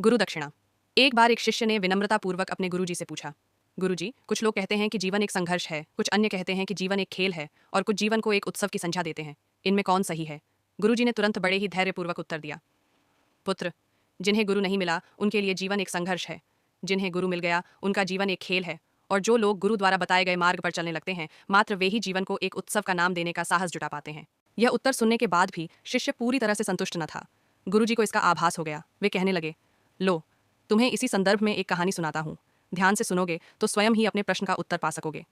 गुरु दक्षिणा। एक बार एक शिष्य ने विनम्रतापूर्वक अपने गुरुजी से पूछा, गुरुजी, कुछ लोग कहते हैं कि जीवन एक संघर्ष है, कुछ अन्य कहते हैं कि जीवन एक खेल है, और कुछ जीवन को एक उत्सव की संज्ञा देते हैं। इनमें कौन सही है? गुरुजी ने तुरंत बड़े ही धैर्यपूर्वक उत्तर दिया, पुत्र, जिन्हें गुरु नहीं मिला उनके लिए जीवन एक संघर्ष है, जिन्हें गुरु मिल गया उनका जीवन एक खेल है, और जो लोग गुरु द्वारा बताए गए मार्ग पर चलने लगते हैं, मात्र वे ही जीवन को एक उत्सव का नाम देने का साहस जुटा पाते हैं। यह उत्तर सुनने के बाद भी शिष्य पूरी तरह से संतुष्ट न था। गुरुजी को इसका आभास हो गया। वे कहने लगे, लो, तुम्हें इसी संदर्भ में एक कहानी सुनाता हूँ। ध्यान से सुनोगे तो स्वयं ही अपने प्रश्न का उत्तर पा सकोगे।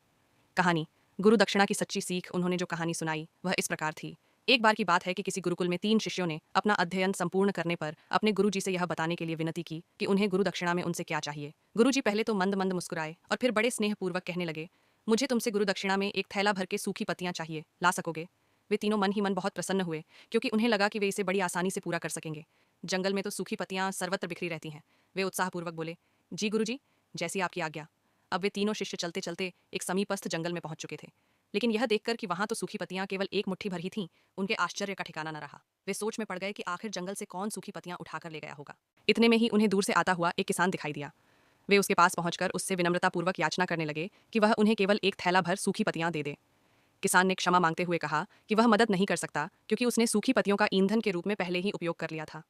कहानी। गुरु दक्षिणा की सच्ची सीख। उन्होंने जो कहानी सुनाई वह इस प्रकार थी। एक बार की बात है कि किसी गुरुकुल में 3 शिष्यों ने अपना अध्ययन संपूर्ण करने पर अपने गुरुजी से यह बताने के लिए विनती की कि उन्हें गुरु दक्षिणा में उनसे क्या चाहिए। गुरुजी पहले तो मंद मंद मुस्कुराए और फिर बड़े स्नेहपूर्वक कहने लगे, मुझे तुमसे गुरु दक्षिणा में एक थैला भर के सूखी पत्तियां चाहिए, ला सकोगे? वे तीनों मन ही मन बहुत प्रसन्न हुए, क्योंकि उन्हें लगा कि वे इसे बड़ी आसानी से पूरा कर सकेंगे। जंगल में तो सूखी पत्तियां सर्वत्र बिखरी रहती हैं। वे उत्साहपूर्वक बोले, जी गुरुजी, जैसी आपकी आज्ञा। अब वे तीनों शिष्य चलते चलते एक समीपस्थ जंगल में पहुंच चुके थे। लेकिन यह देखकर कि वहां तो सूखी पत्तियां केवल एक मुट्ठी भर ही थीं, उनके आश्चर्य का ठिकाना न रहा। वे सोच में पड़ गए कि आखिर जंगल से कौन सूखी पत्तियां उठाकर ले गया होगा। इतने में ही उन्हें दूर से आता हुआ एक किसान दिखाई दिया। वे उसके पास पहुंचकर उससे विनम्रतापूर्वक याचना करने लगे कि वह उन्हें केवल एक थैला भर सूखी पत्तियां दे दे। किसान ने क्षमा मांगते हुए कहा कि वह मदद नहीं कर सकता, क्योंकि उसने सूखी पत्तियों का ईंधन के रूप में पहले ही उपयोग कर लिया था।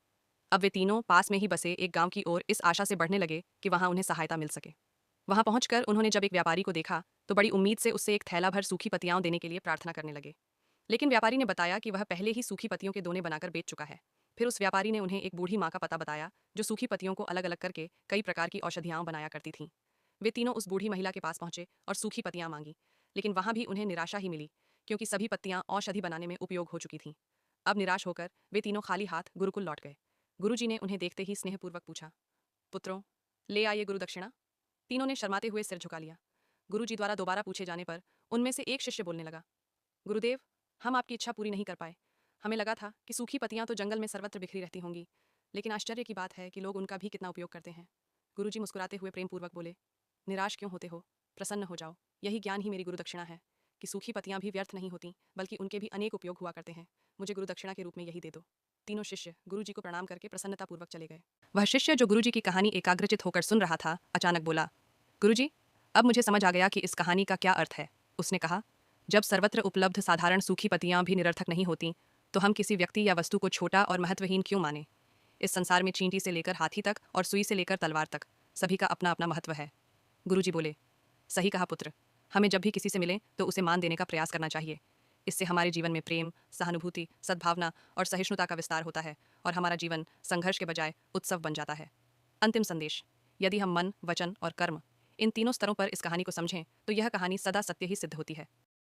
अब वे तीनों पास में ही बसे एक गांव की ओर इस आशा से बढ़ने लगे कि वहां उन्हें सहायता मिल सके। वहां पहुंचकर उन्होंने जब एक व्यापारी को देखा तो बड़ी उम्मीद से उससे एक थैला भर सूखी पत्तियां देने के लिए प्रार्थना करने लगे। लेकिन व्यापारी ने बताया कि वह पहले ही सूखी पत्तियों के दोने बनाकर बेच चुका है। फिर उस व्यापारी ने उन्हें एक बूढ़ी माँ का पता बताया, जो सूखी पत्तियों को अलग अलग करके कई प्रकार की औषधियां बनाया करती थीं। वे तीनों उस बूढ़ी महिला के पास पहुंचे और सूखी पत्तियां मांगी, लेकिन वहां भी उन्हें निराशा ही मिली, क्योंकि सभी पत्तियां औषधि बनाने में उपयोग हो चुकी थीं। अब निराश होकर वे तीनों खाली हाथ गुरुकुल लौट गए। गुरुजी ने उन्हें देखते ही स्नेहपूर्वक पूछा, पुत्रों, ले आइए गुरु दक्षिणा। तीनों ने शर्माते हुए सिर झुका लिया। गुरुजी द्वारा दोबारा पूछे जाने पर उनमें से एक शिष्य बोलने लगा, गुरुदेव, हम आपकी इच्छा पूरी नहीं कर पाए। हमें लगा था कि सूखी पत्तियां तो जंगल में सर्वत्र बिखरी रहती होंगी, लेकिन आश्चर्य की बात है कि लोग उनका भी कितना उपयोग करते हैं। गुरुजी मुस्कुराते हुए प्रेमपूर्वक बोले, निराश क्यों होते हो? प्रसन्न हो जाओ। यही ज्ञान ही मेरी गुरु दक्षिणा है, कि सूखी पत्तियां भी व्यर्थ नहीं होती, बल्कि उनके भी अनेक उपयोग हुआ करते हैं। मुझे गुरु दक्षिणा के रूप में यही दे दो। तीनों शिष्य गुरुजी को प्रणाम करके प्रसन्नतापूर्वक चले गए। वह शिष्य जो गुरुजी की कहानी एकाग्रचित होकर सुन रहा था, अचानक बोला, गुरुजी, अब मुझे समझ आ गया कि इस कहानी का क्या अर्थ है। उसने कहा, जब सर्वत्र उपलब्ध साधारण सूखी पत्तियां भी निरर्थक नहीं होती, तो हम किसी व्यक्ति या वस्तु को छोटा और महत्वहीन क्यों माने? इस संसार में चींटी से लेकर हाथी तक और सुई से लेकर तलवार तक सभी का अपना अपना महत्व है। गुरुजी बोले, सही कहा पुत्र। हमें जब भी किसी से मिले तो उसे मान देने का प्रयास करना चाहिए। इससे हमारे जीवन में प्रेम, सहानुभूति, सद्भावना और सहिष्णुता का विस्तार होता है, और हमारा जीवन संघर्ष के बजाय उत्सव बन जाता है। अंतिम संदेश। यदि हम मन, वचन और कर्म, इन तीनों स्तरों पर इस कहानी को समझें तो यह कहानी सदा सत्य ही सिद्ध होती है।